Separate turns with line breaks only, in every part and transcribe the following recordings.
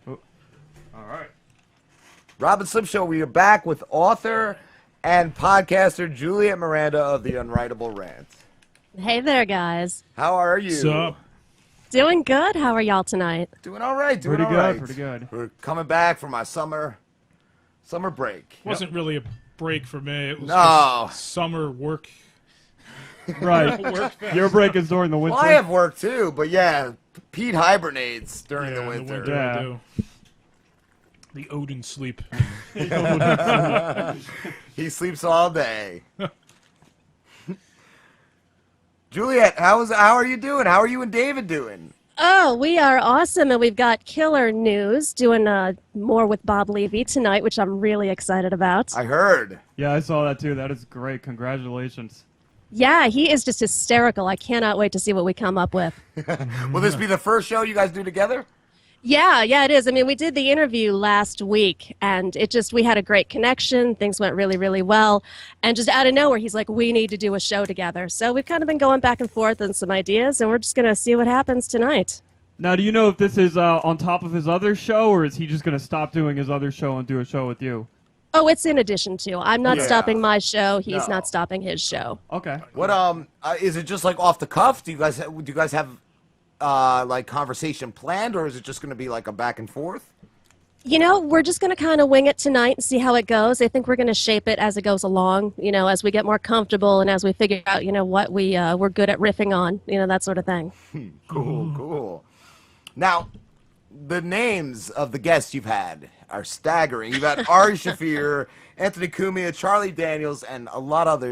All right.
Rob and Slim Show, we are back with author and podcaster Juliette Miranda of the Unwritable Rant.
Hey there, guys.
How are you?
What's up?
Doing good. How are y'all tonight?
Doing all right. Doing
Pretty
all right.
good. Pretty good.
We're coming back from our summer break.
Wasn't really a break for me. It was
No.
just summer work.
Right. Your break is during the winter.
Well, I have work too, but yeah, Pete hibernates during the winter.
Yeah.
I do. The Odin sleep.
He sleeps all day. Juliette, how are you doing? How are you and David doing?
Oh, we are awesome, and we've got killer news doing more with Bob Levy tonight, which I'm really excited about.
I heard.
Yeah, I saw that too. That is great. Congratulations.
Yeah, he is just hysterical. I cannot wait to see what we come up with.
Will this be the first show you guys do together?
Yeah, it is. I mean, we did the interview last week, and we had a great connection. Things went really, really well. And just out of nowhere, he's like, we need to do a show together. So we've kind of been going back and forth on some ideas, and we're just going to see what happens tonight.
Now, do you know if this is on top of his other show, or is he just going to stop doing his other show and do a show with you?
Oh, it's in addition to. I'm not
Yeah.
stopping my show. He's
No.
not stopping his show.
Okay.
What is it just like off the cuff? Do you guys have like conversation planned, or is it just going to be like a back and forth?
You know, we're just going to kind of wing it tonight and see how it goes. I think we're going to shape it as it goes along, as we get more comfortable and as we figure out, what we're good at riffing on, that sort of thing.
Cool. Now, the names of the guests you've had are staggering. You've had Ari Shaffir, Anthony Cumia, Charlie Daniels, and a lot of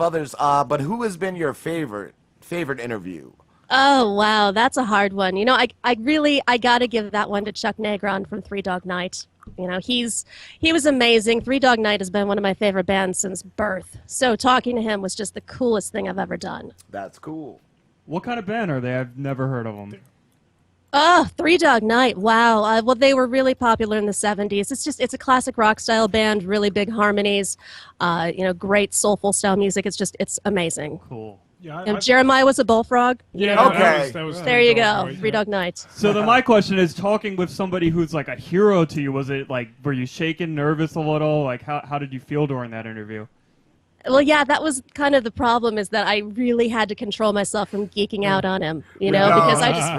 others. But who has been your favorite interview?
Oh, wow, that's a hard one. I got to give that one to Chuck Negron from Three Dog Night. He was amazing. Three Dog Night has been one of my favorite bands since birth. So talking to him was just the coolest thing I've ever done.
That's cool.
What kind of band are they? I've never heard of them.
Oh, Three Dog Night. Wow. Well, they were really popular in the 70s. It's a classic rock style band, really big harmonies, great soulful style music. It's amazing.
Cool.
Yeah,
Jeremiah was a bullfrog.
yeah.
Okay.
That was
There you go.
right,
Three Dog Night.
So then my question is, talking with somebody who's like a hero to you, was it like, were you shaken, nervous a little? Like, how did you feel during that interview?
Well, yeah, that was kind of the problem, is that I really had to control myself from geeking out on him, because I just...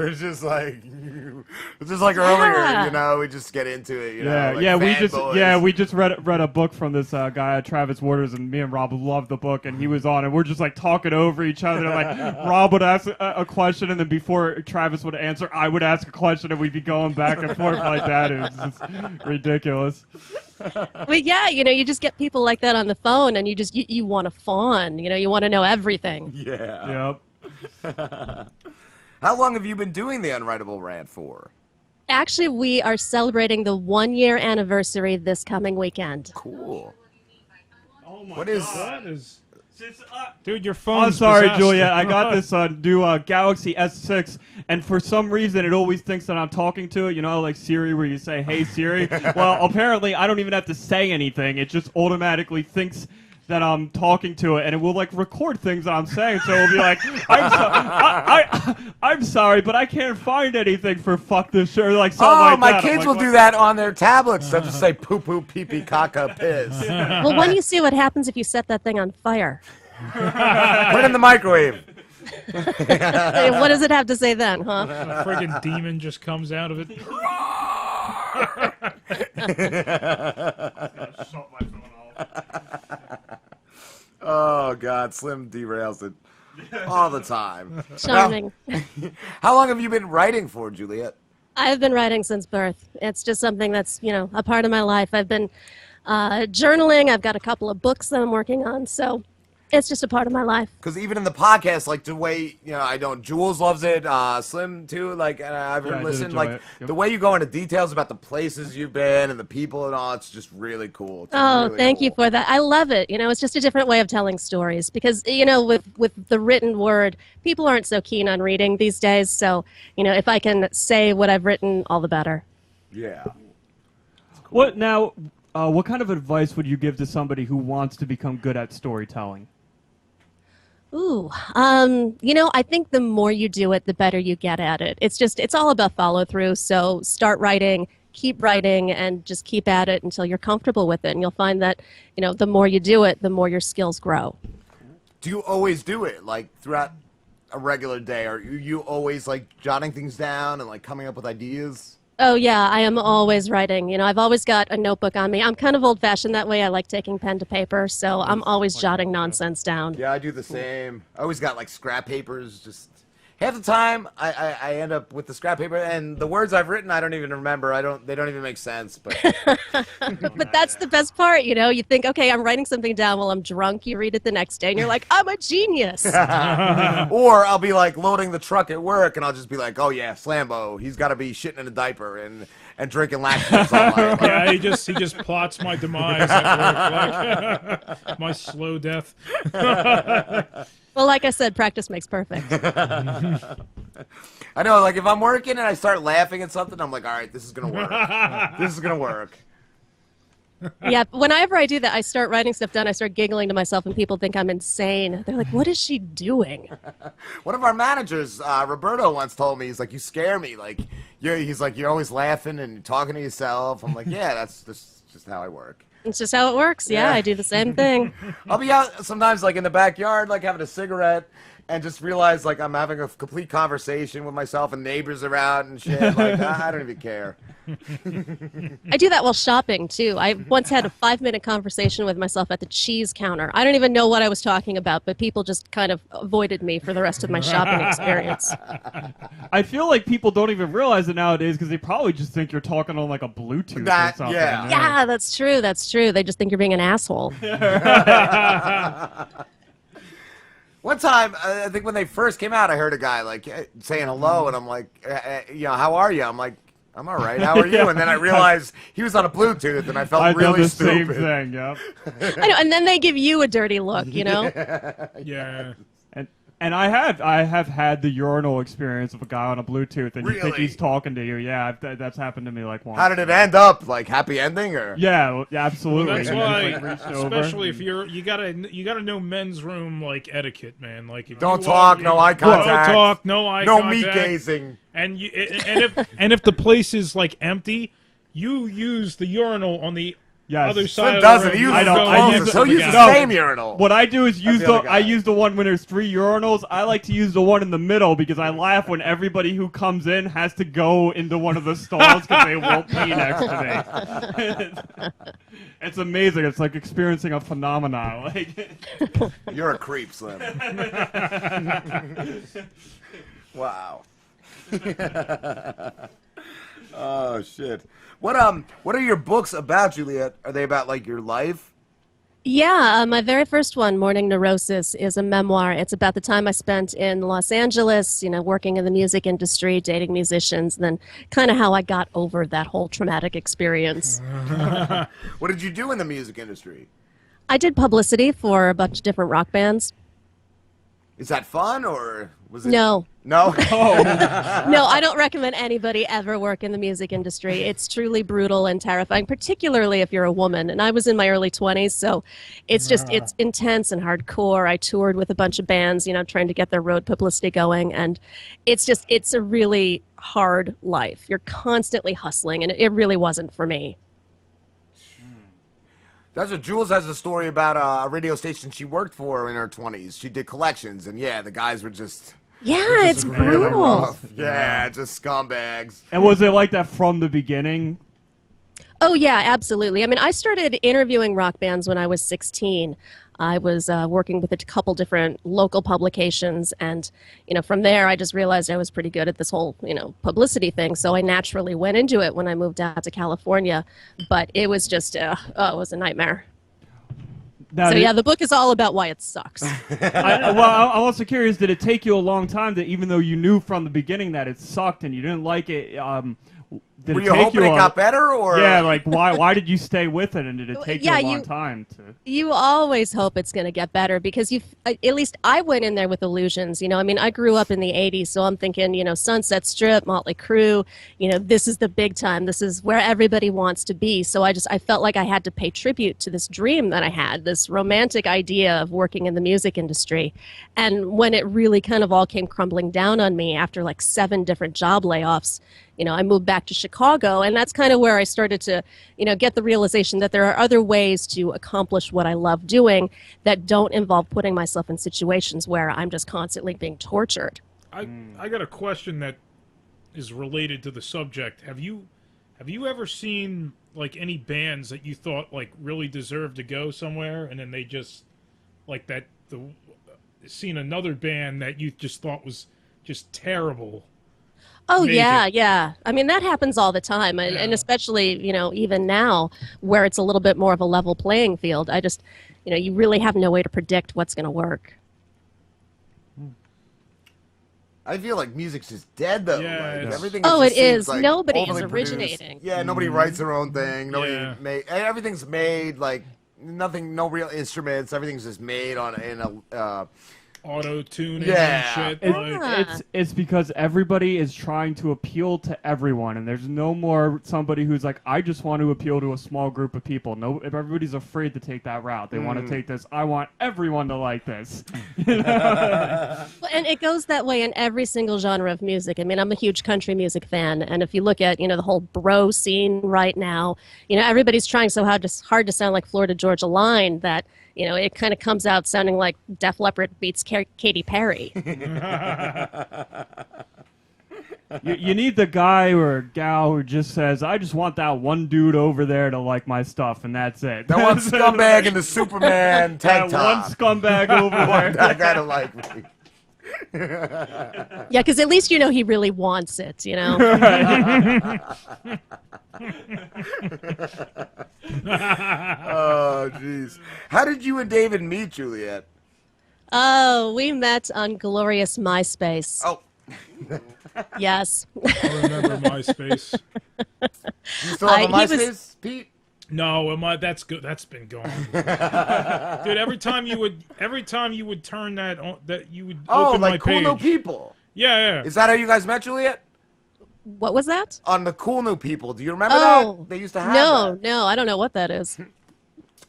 It's just like earlier, we just get into it,
we just read a book from this guy, Travis Waters, and me and Rob loved the book, and he was on, and we're just like talking over each other, like Rob would ask a question, and then before Travis would answer, I would ask a question, and we'd be going back and forth like that. It was just ridiculous.
But yeah, you just get people like that on the phone, and you want to fawn, you want to know everything.
Yeah.
Yep.
How long have you been doing the Unwritable Rant for?
Actually, we are celebrating the 1-year anniversary this coming weekend.
Cool.
Oh my
What is-
God. That is... Dude, your phone's
I'm sorry,
possessed.
Juliette. I got this new Galaxy S6, and for some reason, it always thinks that I'm talking to it. Like Siri, where you say, "Hey Siri." Well, apparently, I don't even have to say anything. It just automatically thinks that I'm talking to it, and it will like record things that I'm saying. So it'll be like, I'm sorry, but I can't find anything for fuck this shit, or like something like
my
that.
kids will do that on their tablets. They'll just say poo poo pee pee caca piss.
Well, when you see what happens if you set that thing on fire.
Put it in the microwave.
What does it have to say then, huh?
A friggin' demon just comes out of it.
Oh God, Slim derails it all the time.
Charming.
How long have you been writing for, Juliette?
I've been writing since birth. It's just something that's, a part of my life. I've been journaling. I've got a couple of books that I'm working on, so it's just a part of my life.
Because even in the podcast, like the way Jules loves it, Slim too. Like, and I've listened. Like the way you go into details about the places you've been and the people and all, it's just really cool. It's really
thank you
cool.
for that. I love it. It's just a different way of telling stories because with the written word, people aren't so keen on reading these days. So if I can say what I've written, all the better.
Yeah.
What now? What kind of advice would you give to somebody who wants to become good at storytelling?
Ooh, I think the more you do it, the better you get at it. It's all about follow through. So start writing, keep writing, and just keep at it until you're comfortable with it. And you'll find that, the more you do it, the more your skills grow.
Do you always do it, like, throughout a regular day? Or are you always, like, jotting things down and, like, coming up with ideas?
Oh, yeah, I am always writing. I've always got a notebook on me. I'm kind of old-fashioned that way. I like taking pen to paper, so I'm always jotting nonsense down.
Yeah, I do the same. I always got, like, scrap papers. Just half the time, I end up with the scrap paper, and the words I've written, I don't even remember. They don't even make sense. But
But that's the best part, You think, okay, I'm writing something down while I'm drunk. You read it the next day, and you're like, I'm a genius.
Or I'll be, like, loading the truck at work, and I'll just be like, oh, yeah, Slambo. He's got to be shitting in a diper and drinking lactose all night.
Yeah, he just plots my demise at work, like, my slow death.
Well, like I said, practice makes perfect.
I know, like, if I'm working and I start laughing at something, I'm like, all right, this is going to work. This is going to work.
Yeah, whenever I do that, I start writing stuff down. I start giggling to myself, and people think I'm insane. They're like, what is she doing?
One of our managers, Roberto, once told me, he's like, you scare me. Like, he's like, you're always laughing and talking to yourself. I'm like, yeah, that's just how I work.
It's just how it works. Yeah, I do the same thing.
I'll be out sometimes, like, in the backyard, like, having a cigarette, and just realize, like, I'm having a complete conversation with myself, and neighbors are out and shit. Like, I don't even care.
I do that while shopping, too. I once had a 5-minute conversation with myself at the cheese counter. I don't even know what I was talking about, but people just kind of avoided me for the rest of my shopping experience.
I feel like people don't even realize it nowadays because they probably just think you're talking on, like, a Bluetooth or something.
Yeah.
Yeah, that's true. That's true. They just think you're being an asshole.
One time, I think when they first came out, I heard a guy, like, saying hello, and I'm like, how are you? I'm like, I'm all right. How are you? And then I realized he was on a Bluetooth, and I felt
I've
really
done the
stupid.
same thing, yeah.
I know, and then they give you a dirty look,
Yeah.
And I have had the urinal experience of a guy on a Bluetooth, and you think
Really?
he's talking to you. Yeah, that's happened to me like once.
How did it end up? Like, happy ending, or?
Yeah, absolutely.
That's
And
why,
just, like, reached over.
especially if you gotta know men's room like etiquette, man. Like, if
Don't
you
talk,
walk-
no eye contact.
Don't talk, no eye
No
contact.
meat gazing.
And if the place is like empty, you use the urinal on the
Yes.
other
Slim
side. Of
doesn't.
the
He
room.
uses
I
the
don't- I
closest.
use
He'll
the-
use the
No.
same urinal.
What I do is
the other guy.
I use the one when there's 3 urinals. I like to use the one in the middle because I laugh when everybody who comes in has to go into one of the stalls because they won't pee next to me. It's amazing. It's like experiencing a phenomenon. Like,
You're a creep, Slim. Wow. Oh shit. What are your books about, Juliette? Are they about, like, your life?
Yeah, my very first one, Morning Neurosis, is a memoir. It's about the time I spent in Los Angeles, working in the music industry, dating musicians, and then kind of how I got over that whole traumatic experience.
What did you do in the music industry?
I did publicity for a bunch of different rock bands.
Is that fun, or was it?
No.
No?
No, I don't recommend anybody ever work in the music industry. It's truly brutal and terrifying, particularly if you're a woman. And I was in my early 20s, so it's intense and hardcore. I toured with a bunch of bands, trying to get their road publicity going. And it's a really hard life. You're constantly hustling, and it really wasn't for me.
That's what Jules has a story about a radio station she worked for in her 20s. She did collections, and yeah, the guys were just...
Yeah, it's brutal.
rough. Yeah, just scumbags.
and was it like that from the beginning?
Oh, yeah, absolutely. I mean, I started interviewing rock bands when I was 16. I was working with a couple different local publications, and, from there I just realized I was pretty good at this whole, publicity thing, so I naturally went into it when I moved out to California, but it was just, it was a nightmare.
Now,
So, yeah, the book is all about why it sucks.
I'm also curious, did it take you a long time that even though you knew from the beginning that it sucked and you didn't like it, did
Were
it
you
take
hoping
you
it got better, or
Yeah, like why did you stay with it, and did it take you a long time to?
You always hope it's going to get better because at least I went in there with illusions. I mean, I grew up in the 80s, so I'm thinking, Sunset Strip, Motley Crue, this is the big time. This is where everybody wants to be. So I felt like I had to pay tribute to this dream that I had, this romantic idea of working in the music industry. And when it really kind of all came crumbling down on me after like 7 different job layoffs, I moved back to Chicago, and that's kind of where I started to, get the realization that there are other ways to accomplish what I love doing that don't involve putting myself in situations where I'm just constantly being tortured.
I got a question that is related to the subject. Have you ever seen like any bands that you thought like really deserved to go somewhere, and then they just like that seen another band that you just thought was just terrible?
Oh, yeah. I mean, that happens all the time. And especially, even now where it's a little bit more of a level playing field. I just, you really have no way to predict what's going to work.
I feel like music's just dead, though.
Yeah,
like, everything
it is.
Like
Nobody is
overly
originating.
produced. Yeah, nobody writes their own thing. Everything's made, like, no real instruments. Everything's just made in a...
auto-tuning and shit.
It's because everybody is trying to appeal to everyone, and there's no more somebody who's like, I just want to appeal to a small group of people. No, everybody's afraid to take that route. They want to take this, I want everyone to like this.
And it goes that way in every single genre of music. I mean, I'm a huge country music fan, and if you look at, the whole bro scene right now, everybody's trying so hard to sound like Florida Georgia Line that it kind of comes out sounding like Def Leppard beats Katy Perry.
You need the guy or gal who just says, I just want that one dude over there to like my stuff, and that's it.
That one scumbag in the Superman tank top.
One scumbag over there.
That guy to like me.
Yeah, because at least he really wants it,
Oh, jeez. How did you and David meet, Juliette?
Oh, we met on glorious MySpace.
Oh.
Yes.
I remember MySpace.
You still have a MySpace, Pete?
No, that's good. That's been gone. Dude, every time you would turn that on, that you would open my
like Cool
page.
New People.
Yeah.
Is that how you guys met, Juliette?
What was that?
On the Cool New People. Do you remember that? They used to have that.
No, I don't know what that is.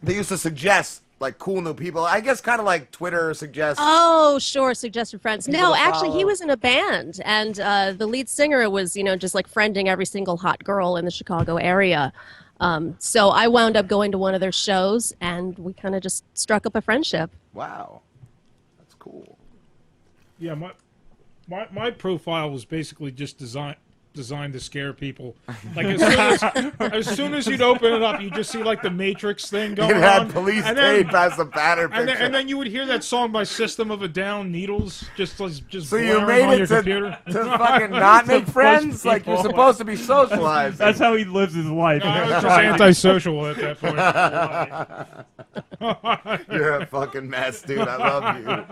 They used to suggest like cool new people. I guess kind of like Twitter suggests.
Oh, sure, suggested friends.
People
No,
to
actually, he
follow.
was in a band, and the lead singer was, just like friending every single hot girl in the Chicago area. So I wound up going to one of their shows, and we kind of just struck up a friendship.
Wow, that's cool.
Yeah, my profile was basically just designed to scare people. Like as soon as you'd open it up, you just see like the Matrix thing going
It had
on.
police
and
paid past the pattern picture.
and then you would hear that song by System of a Down, Needles, just
so
blaring
you
on
made
your
it to
computer.
fucking not make
push
friends? Like you're
people.
supposed to be socialized.
That's how he lives his life.
No, I was just antisocial at that point.
You're a fucking mess, dude. I love you.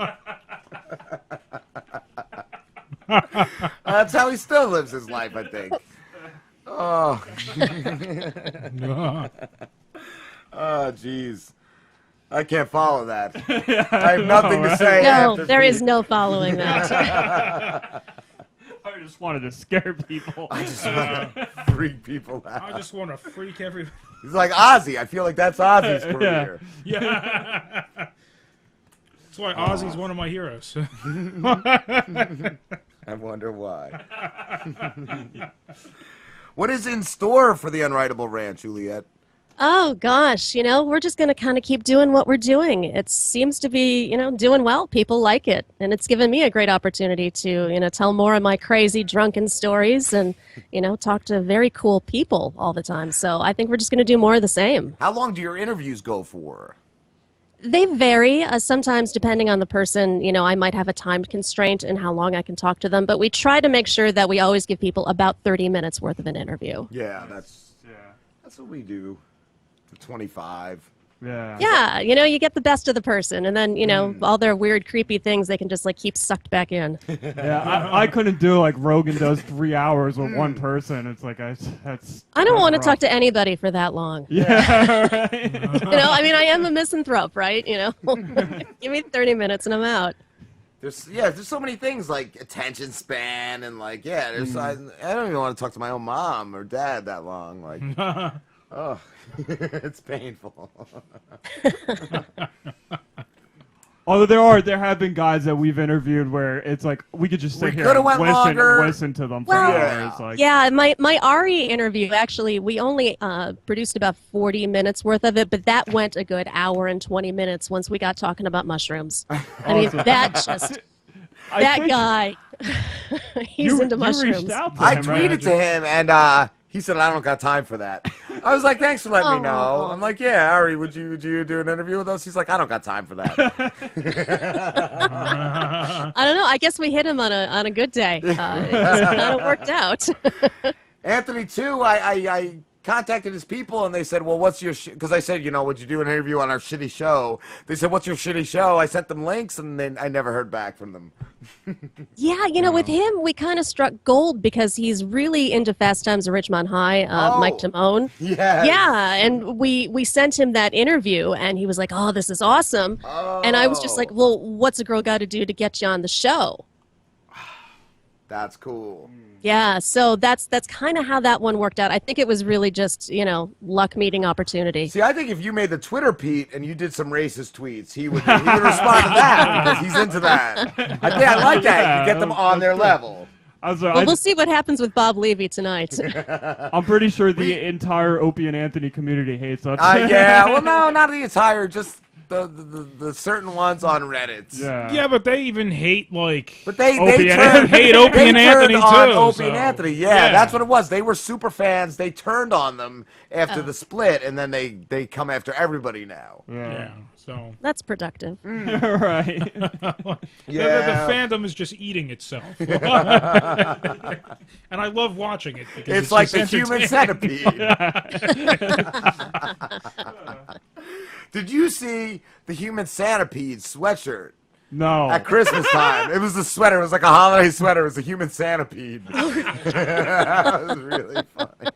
That's how he still lives his life, I think. Oh. Oh, jeez. I can't follow that. I have nothing to say.
No,
after
there
Pete.
is no following that.
I just wanted to scare people.
I just want to freak people out.
I just want to freak everybody.
He's like Ozzy. I feel like that's Ozzy's career.
Yeah. That's why Ozzy's one of my heroes.
I wonder why. What is in store for the Unwritable Rant, Juliette?
Oh, gosh, we're just going to kind of keep doing what we're doing. It seems to be, doing well. People like it. And it's given me a great opportunity to, tell more of my crazy drunken stories and, talk to very cool people all the time. So I think we're just going to do more of the same.
How long do your interviews go for?
They vary. Sometimes, depending on the person, I might have a time constraint in how long I can talk to them. But we try to make sure that we always give people about 30 minutes worth of an interview.
Yeah, that's what we do. 25.
Yeah, you get the best of the person, and then all their weird, creepy things they can just like keep sucked back in.
Yeah, I couldn't do like Rogan does 3 hours with one person. It's like that's.
I don't want to talk to anybody for that long.
Yeah, right.
I am a misanthrope, right? Give me 30 minutes and I'm out.
There's so many things like attention span and like there's I don't even want to talk to my own mom or dad that long. Like, oh, it's painful.
Although there have been guys that we've interviewed where it's like we could just sit here and listen to them for hours. Like.
Yeah, my Ari interview, actually, we only produced about 40 minutes worth of it, but that went a good hour and 20 minutes once we got talking about mushrooms. I mean, that guy, he's into mushrooms.
Reached out to
I
him,
tweeted
right?
to him, and he said, I don't got time for that. I was like, thanks for letting me know. I'm like, yeah, Ari, would you do an interview with us? He's like, I don't got time for that.
I don't know. I guess we hit him on a good day. It just kind of worked out.
Anthony, too, I contacted his people, and they said, well, what's your because I said, would you do an interview on our shitty show? They said, what's your shitty show? I sent them links, and then I never heard back from them.
Yeah, with him, we kind of struck gold because he's really into Fast Times at Ridgemont High, Mike Timone.
Yes.
Yeah, and we sent him that interview, and he was like, oh, this is awesome.
Oh.
And I was just like, well, what's a girl got to do to get you on the show?
That's cool.
Yeah, so that's kind of how that one worked out. I think it was really just, luck meeting opportunity.
See, I think if you made the Twitter Pete and you did some racist tweets, he would respond to that because he's into that. I like that. You get them on their level.
We'll see what happens with Bob Levy tonight.
I'm pretty sure the entire Opie and Anthony community hates us.
Well, no, not the entire, just the certain ones on Reddit.
Yeah, but they even hate
But they
hate Opie and Anthony too.
Opie and Anthony, that's what it was. They were super fans. They turned on them after the split, and then they come after everybody now.
Yeah. So
that's productive.
Right.
The fandom is just eating itself, and I love watching it because
it's like the human centipede. Did you see the human centipede sweatshirt?
No.
At Christmas time. It was a sweater. It was like a holiday sweater. It was a human centipede. That was really funny.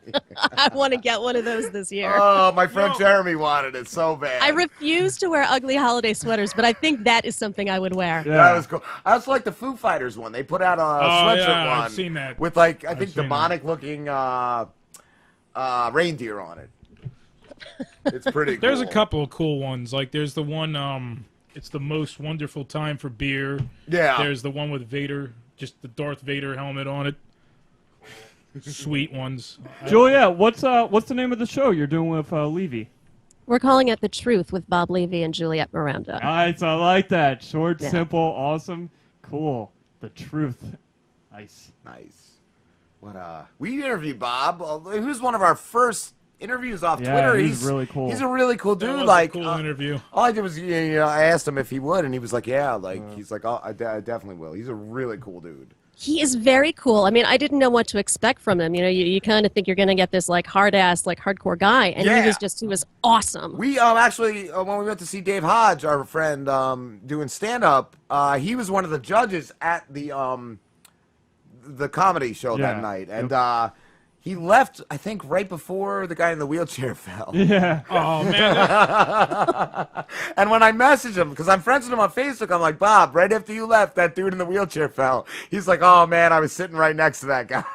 I want to get one of those this year.
Oh, my friend Jeremy wanted it so bad.
I refuse to wear ugly holiday sweaters, but I think that is something I would wear.
Yeah. That was cool. I also like the Foo Fighters one. They put out a sweatshirt one.
I've seen that.
With I think demonic looking reindeer on it. It's pretty cool.
There's a couple of cool ones. Like there's the one, it's the most wonderful time for beer.
Yeah.
There's the one with Vader, just the Darth Vader helmet on it. Sweet ones.
Juliette, what's the name of the show you're doing with Levy?
We're calling it The Truth with Bob Levy and Juliette Miranda.
Nice, I like that. Short, simple, awesome, cool. The Truth. Nice.
We interviewed Bob. He was one of our first interviews off Twitter.
He's really cool.
He's a really cool dude.
That was a cool interview.
All I did was, I asked him if he would, and he was like, "Yeah." He's like, "Oh, I definitely will." He's a really cool dude.
He is very cool. I mean, I didn't know what to expect from him. You kind of think you're going to get this hard ass, hardcore guy, and he was awesome.
We actually when we went to see Dave Hodge, our friend, doing stand up, he was one of the judges at the comedy show that night, and. He left, I think, right before the guy in the wheelchair fell.
Yeah.
Oh, man.
And when I messaged him, because I'm friends with him on Facebook, I'm like, Bob, right after you left, that dude in the wheelchair fell. He's like, oh, man, I was sitting right next to that guy.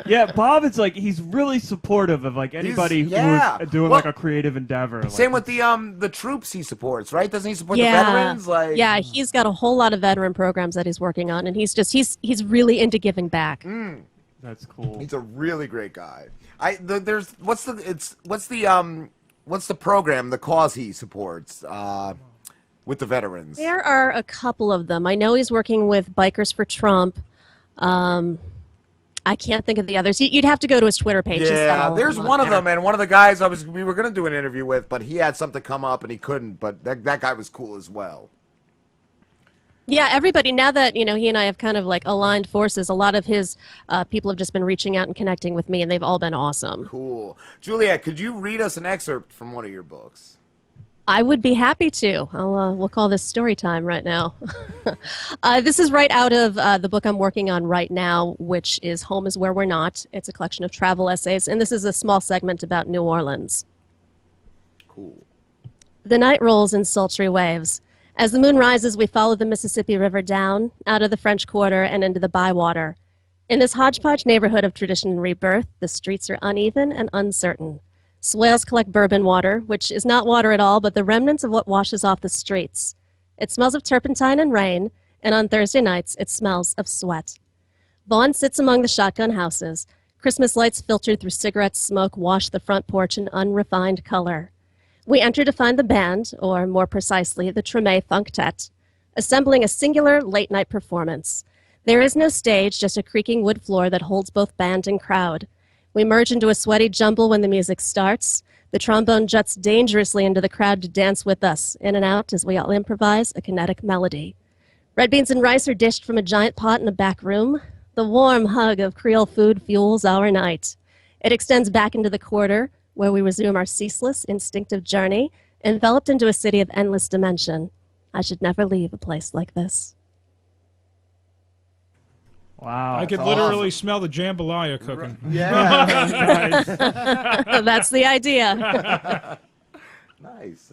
Yeah, Bob is he's really supportive of anybody who's doing a creative endeavor.
Same with the troops he supports, right? Doesn't he support the veterans?
Yeah, he's got a whole lot of veteran programs that he's working on, and he's really into giving back.
That's cool.
He's a really great guy. What's the program, the cause he supports with the veterans?
There are a couple of them. I know he's working with Bikers for Trump. I can't think of the others. You'd have to go to his Twitter page.
Yeah, there's one of them, and one of the guys we were going to do an interview with, but he had something come up and he couldn't. But that guy was cool as well.
Yeah, everybody, now that, he and I have kind of like aligned forces, a lot of his people have just been reaching out and connecting with me, and they've all been awesome.
Cool. Juliette, could you read us an excerpt from one of your books?
I would be happy to. We'll call this story time right now. This is right out of the book I'm working on right now, which is Home is Where We're Not. It's a collection of travel essays, and this is a small segment about New Orleans.
Cool.
The night rolls in sultry waves. As the moon rises, we follow the Mississippi River down, out of the French Quarter and into the Bywater. In this hodgepodge neighborhood of tradition and rebirth, the streets are uneven and uncertain. Swales collect bourbon water, which is not water at all, but the remnants of what washes off the streets. It smells of turpentine and rain, and on Thursday nights, it smells of sweat. Vaughn sits among the shotgun houses. Christmas lights filtered through cigarette smoke wash the front porch in unrefined color. We enter to find the band, or more precisely, the Treme Funktet, assembling a singular late-night performance. There is no stage, just a creaking wood floor that holds both band and crowd. We merge into a sweaty jumble when the music starts. The trombone juts dangerously into the crowd to dance with us, in and out as we all improvise a kinetic melody. Red beans and rice are dished from a giant pot in a back room. The warm hug of Creole food fuels our night. It extends back into the quarter, where we resume our ceaseless, instinctive journey, enveloped into a city of endless dimension. I should never leave a place like this.
Wow.
I could literally smell the jambalaya cooking.
Yeah.
That's the idea.
Nice.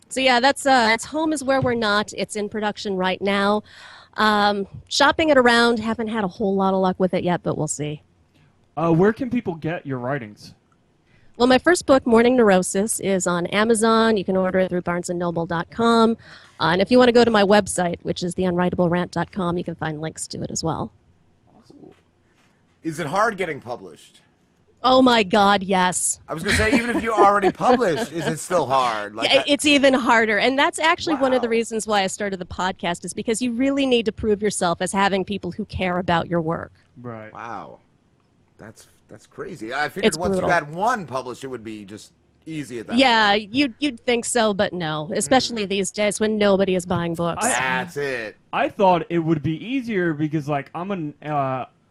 So yeah, that's Home is Where We're Not. It's in production right now. Shopping it around, haven't had a whole lot of luck with it yet, but we'll see.
Where can people get your writings?
Well, my first book, Morning Neurosis, is on Amazon. You can order it through barnesandnoble.com. And if you want to go to my website, which is theunwritablerant.com, you can find links to it as well.
Cool. Is it hard getting published?
Oh, my God, yes.
I was going to say, even if you already published, is it still hard?
It's even harder. And that's actually one of the
Wow.
reasons why I started the podcast, is because you really need to prove yourself as having people who care about your work.
Right.
Wow. That's crazy. I figured
It's
once
brutal.
you had one published, it would be just easy at that
Yeah,
point.
you'd think so, but no, especially these days when nobody is buying books.
That's it.
I thought it would be easier because, like, I'm an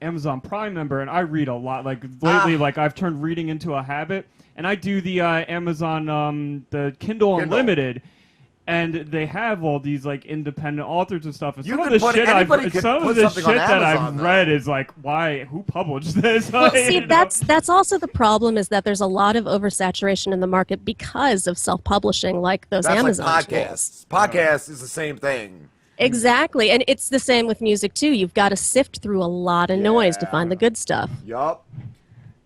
Amazon Prime member and I read a lot. Like, lately, like, I've turned reading into a habit, and I do the Amazon, the Kindle Unlimited. And they have all these like independent authors and stuff. And
You
some of
could
the
put-
shit
anybody could
some
put
of the
something on
shit that
Amazon,
I've
though.
read is like, why? Who published this?
Well,
Like,
see,
you know?
that's also the problem, is that there's a lot of oversaturation in the market because of self-publishing, like those
That's
Amazon
like
tools.
podcasts. Podcasts is the same thing.
Exactly, and it's the same with music too. You've got to sift through a lot of noise to find the good stuff.
Yup.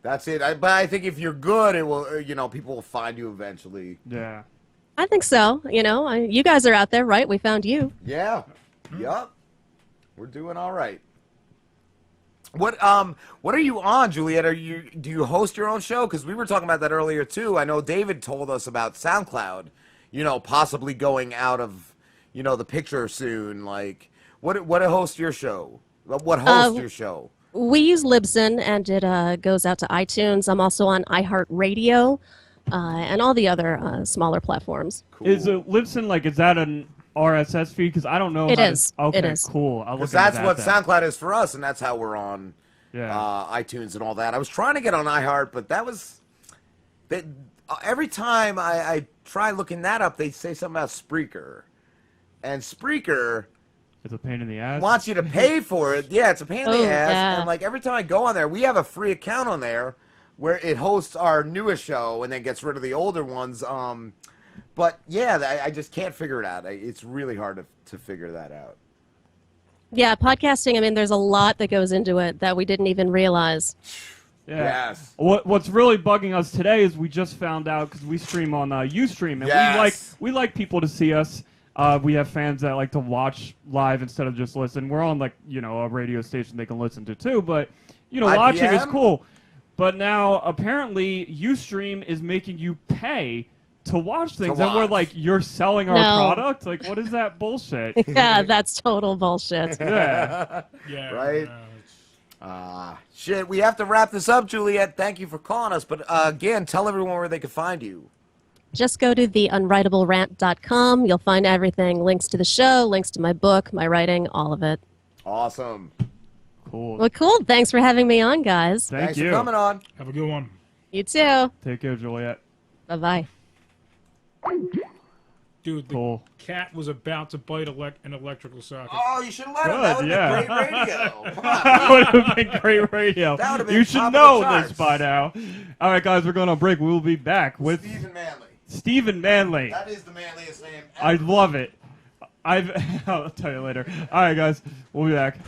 That's it. But I think if you're good, it will. People will find you eventually.
Yeah.
I think so. You guys are out there, right? We found you.
Yeah. Yup. We're doing all right. What are you on, Juliette? Do you host your own show? Because we were talking about that earlier too. I know David told us about SoundCloud. Possibly going out of the picture soon. Like what hosts your show? What hosts your show?
We use Libsyn, and it goes out to iTunes. I'm also on iHeartRadio and all the other smaller platforms.
Cool.
Is Libsyn like? Is that an RSS feed? Because I don't know.
It
how
is.
To, okay.
It is.
Cool. I'll look
Because that's
into
what
that then.
SoundCloud is for us, and that's how we're on
Yeah.
iTunes and all that. I was trying to get on iHeart, but every time I try looking that up, they say something about Spreaker. And Spreaker
It's a pain in the ass.
wants you to pay for it. Yeah, it's a pain in the ass.
yeah.
And like every time I go on there, we have a free account on there where it hosts our newest show and then gets rid of the older ones. But yeah, I just can't figure it out. It's really hard to figure that out.
Yeah, podcasting, I mean, there's a lot that goes into it that we didn't even realize.
Yeah.
Yes.
What's really bugging us today is we just found out because we stream on Ustream, and
Yes.
we like people to see us. We have fans that like to watch live instead of just listen. We're on a radio station they can listen to too, but watching is
IPM?
cool. But now apparently Ustream is making you pay to watch things, and we're
watch.
like, you're selling our
No.
product? Like, what is that bullshit?
Yeah, that's total bullshit.
Yeah.
Yeah.
Right?
it's-
Shit, we have to wrap this up, Juliette. Thank you for calling us. But again, tell everyone where they can find you.
just go to theunwritablерant.com. You'll find everything, links to the show, links to my book, my writing, all of it.
Awesome.
Cool.
Well, cool. Thanks for having me on, guys.
Thanks
you.
for coming on.
Have a good one.
You too.
Take care, Juliette.
Bye-bye.
Dude, the
Cool.
cat was about to bite an electrical socket.
Oh, you should have let him.
Good,
That would have
yeah.
been great radio. Come on.
That would have been great radio.
That would have been
You should
top of
know
the
this
charts.
by now. All right, guys, we're going on break. We will be back with
Stephen Manley.
Stephen Manley.
That is the manliest name ever.
I love it. I'll tell you later. All right, guys, we'll be back.